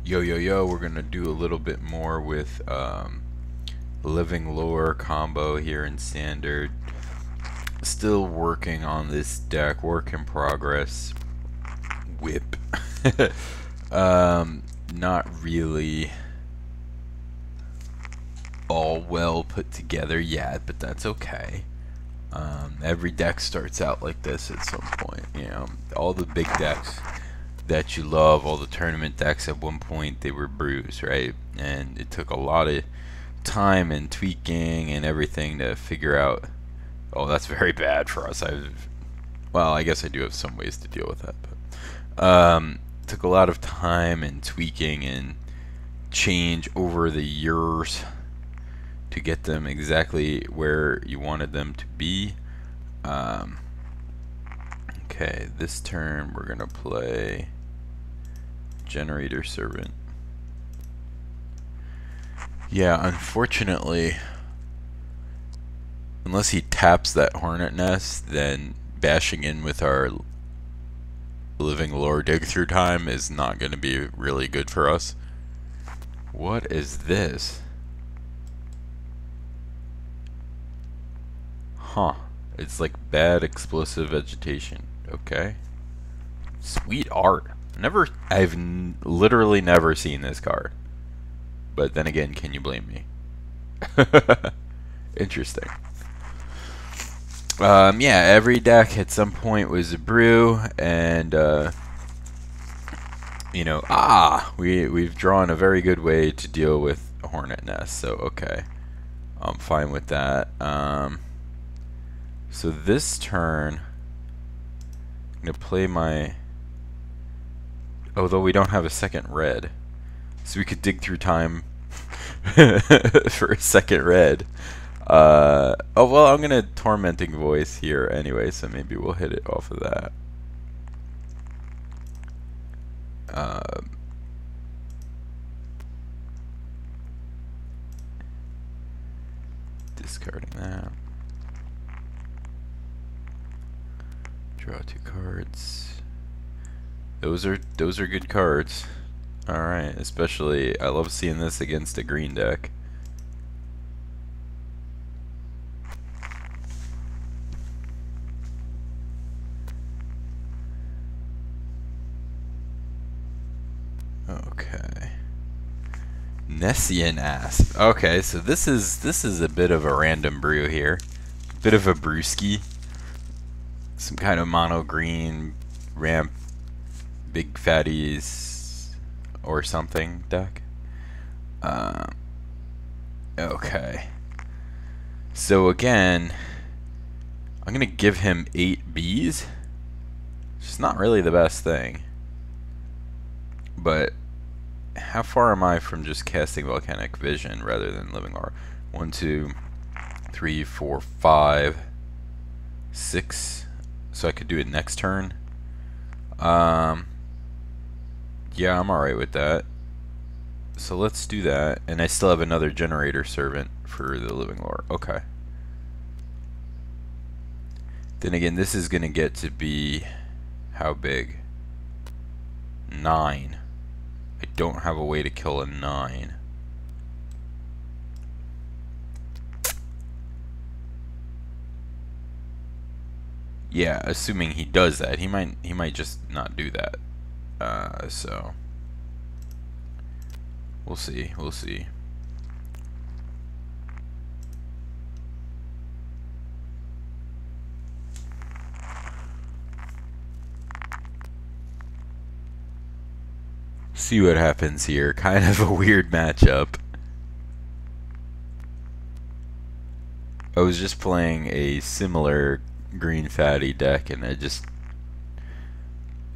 Yo, we're gonna do a little bit more with living lore combo here in standard. Still working on this deck, work in progress. Whip. Not really all well put together yet, but that's okay. Every deck starts out like this at some point, you know. All the big decks that you love, all the tournament decks at one point, they were brews, right? And it took a lot of time and tweaking and everything to figure out. Oh, that's very bad for us. Well, I guess I do have some ways to deal with that, but took a lot of time and tweaking and change over the years to get them exactly where you wanted them to be. Okay, this turn we're gonna play Generator Servant. Yeah, unfortunately, unless he taps that Hornet Nest, then bashing in with our Living Lore dig through time is not going to be really good for us. What is this? Huh. It's like bad explosive vegetation. Okay. Sweet art. I've literally never seen this card. But then again, can you blame me? Interesting. Yeah, every deck at some point was a brew, and you know, we've drawn a very good way to deal with a Hornet Nest. So okay, I'm fine with that. So this turn, I'm gonna play my. Although we don't have a second red, so we could dig through time for a second red. Oh well, I'm gonna Tormenting Voice here anyway, so maybe we'll hit it off of that. Discarding that. Draw 2 cards. Those are good cards. All right, especially I love seeing this against a green deck. Okay. Nessian Asp. Okay, so this is a bit of a random brew here. Bit of a brewski. Some kind of mono green ramp big fatties or something deck. Okay. So again, I'm gonna give him 8 Bs. It's not really the best thing. But how far am I from just casting Volcanic Vision rather than Living Lore? 1, 2, 3, 4, 5, 6. So I could do it next turn. Yeah, I'm alright with that. So let's do that. And I still have another Generator Servant for the Living Lore. Okay. Then again, this is going to get to be how big? 9. I don't have a way to kill a 9. Yeah, assuming he does that. He might just not do that. So we'll see. See what happens here. Kind of a weird matchup. I was just playing a similar green fatty deck, and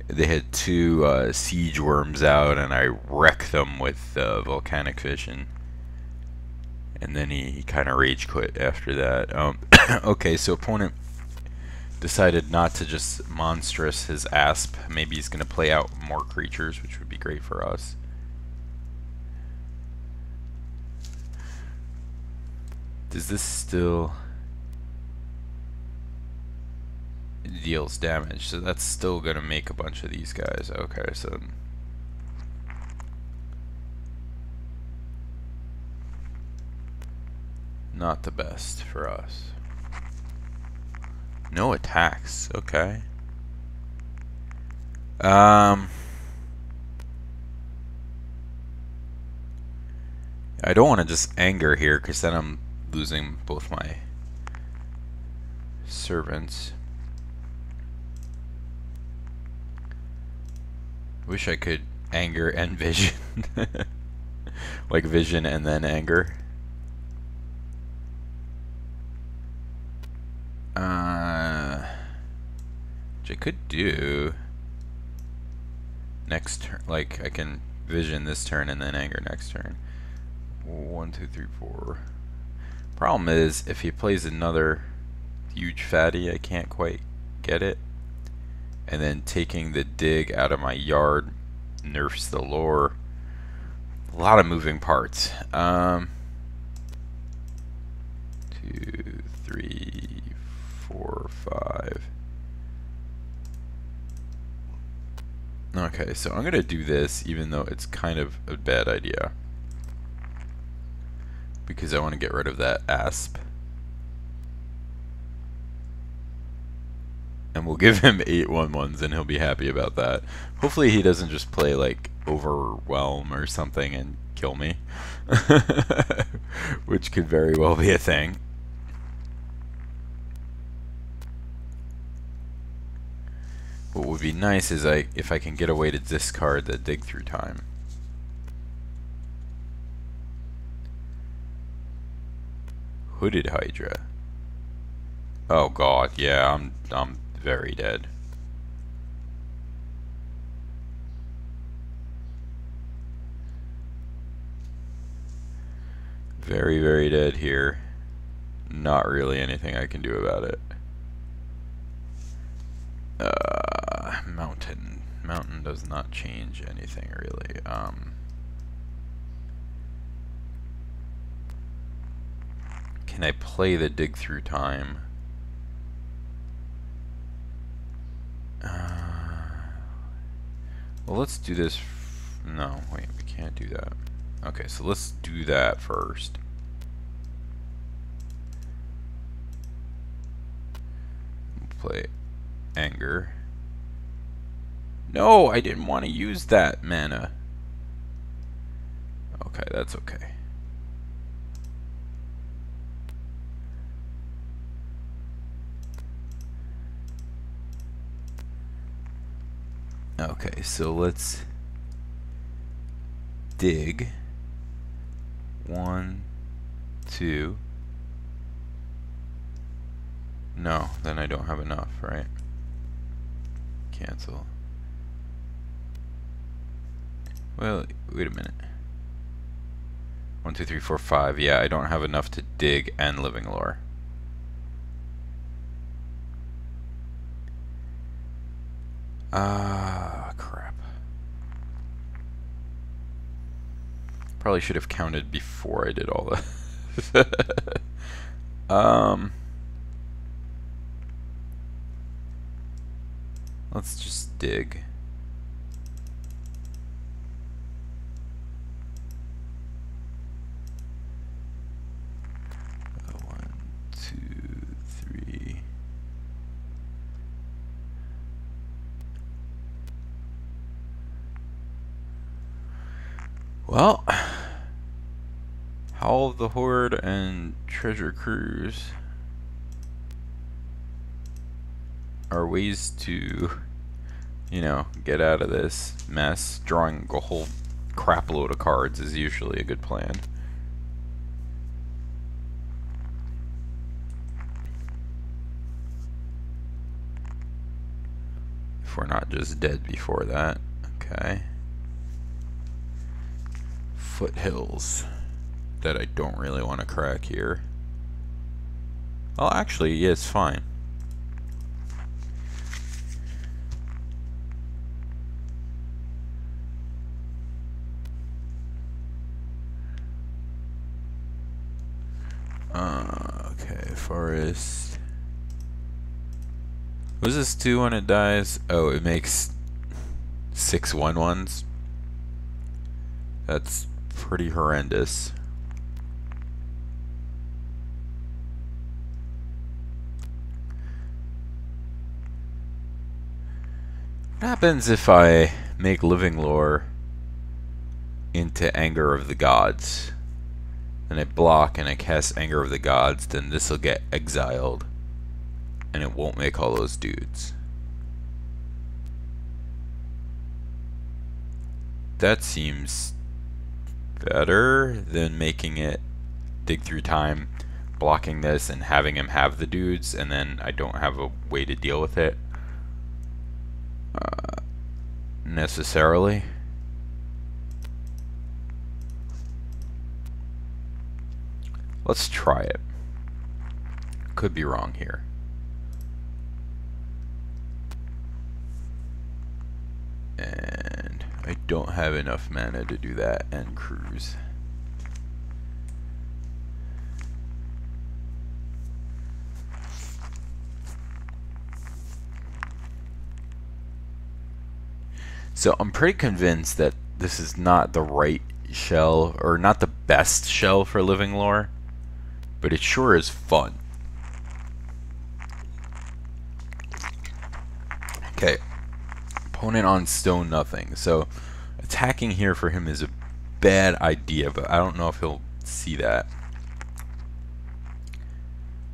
they had 2 siege worms out, and I wrecked them with Volcanic Vision. And then he kind of rage quit after that. Okay, so opponent decided not to just monstrous his Asp. Maybe he's going to play out more creatures, which would be great for us. Does this still... It deals damage, so that's still going to make a bunch of these guys. Okay, so... not the best for us. No attacks. Okay. I don't want to just anger here, because then I'm losing both my servants. Wish I could anger and vision. Like vision and then anger. Which I could do next turn. Like I can vision this turn and then anger next turn. 1, 2, 3, 4. Problem is, if he plays another huge fatty, I can't quite get it. And then taking the dig out of my yard nerfs the lore. A lot of moving parts. 2, 3, 4, 5. Okay, so I'm gonna do this, even though it's kind of a bad idea, because I want to get rid of that asp. And we'll give him 8 1/1s and he'll be happy about that. Hopefully he doesn't just play like Overwhelm or something and kill me. Which could very well be a thing. What would be nice is if I can get a way to discard the dig through time. Hooded Hydra. Oh god, yeah, I'm very dead. Very, very dead here. Not really anything I can do about it. Mountain. Mountain does not change anything really. Can I play the dig through time? Well, let's do this. No, wait, we can't do that. Okay, so let's do that first. We'll play anger. No, I didn't want to use that mana. Okay, that's okay. Okay, so let's dig. 1, 2. No, then I don't have enough, right? Cancel. Well, wait a minute. 1, 2, 3, 4, 5. Yeah, I don't have enough to dig and living lore. Crap. Probably should have counted before I did all that. Let's just dig. Well, Howl of the Horde and Treasure Cruise are ways to, you know, get out of this mess. Drawing a whole crap load of cards is usually a good plan. If we're not just dead before that. Okay. Foothills that I don't really want to crack here. Oh, actually, yeah, it's fine. Okay, forest. What does this do when it dies? Oh, it makes 6 1/1s. That's pretty horrendous. happens if I make Living Lore into Anger of the Gods? And I block and I cast Anger of the Gods, then this will get exiled. And it won't make all those dudes. That seems better than making it dig through time, blocking this and having him have the dudes, and then I don't have a way to deal with it necessarily. Let's try it. Could be wrong here. And I don't have enough mana to do that and cruise. So I'm pretty convinced that this is not the right shell, or not the best shell for Living Lore, but it sure is fun. Okay, opponent on stone nothing, so attacking here for him is a bad idea, but I don't know if he'll see that.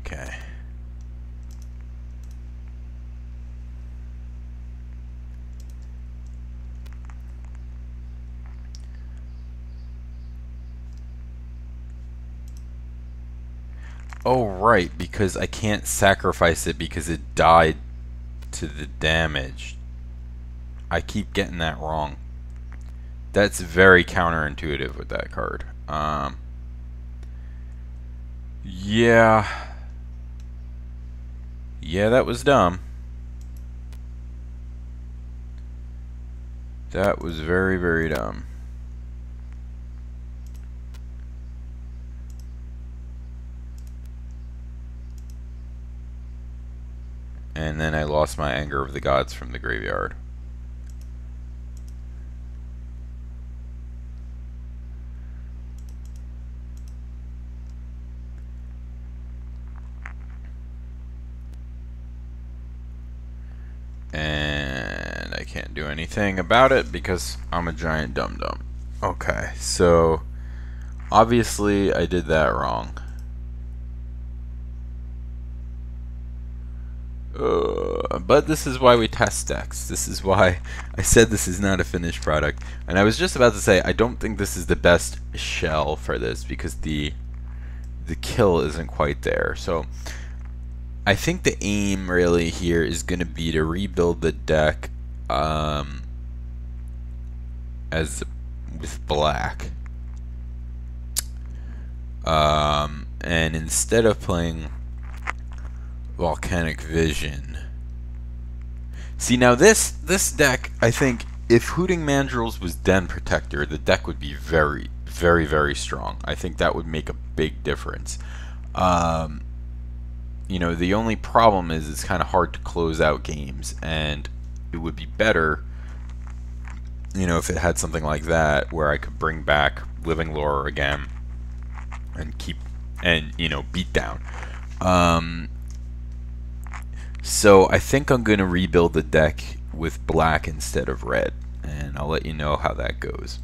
Okay. Oh, right, because I can't sacrifice it because it died to the damage. I keep getting that wrong. That's very counterintuitive with that card. Yeah. Yeah, that was dumb. That was very, very dumb. And then I lost my Anger of the Gods from the graveyard. And I can't do anything about it because I'm a giant dum-dum. Okay, so obviously I did that wrong. But this is why we test decks. This is why I said this is not a finished product. And I was just about to say I don't think this is the best shell for this because the kill isn't quite there. So I think the aim really here is going to be to rebuild the deck as with black. And instead of playing Volcanic Vision. See, now this deck, I think, if Hooting Mandrills was Den Protector, the deck would be very, very, very strong. I think that would make a big difference. You know, the only problem is it's kind of hard to close out games, and it would be better, you know, if it had something like that where I could bring back Living Lore again and keep, and, you know, beat down. So I think I'm going to rebuild the deck with black instead of red, and I'll let you know how that goes.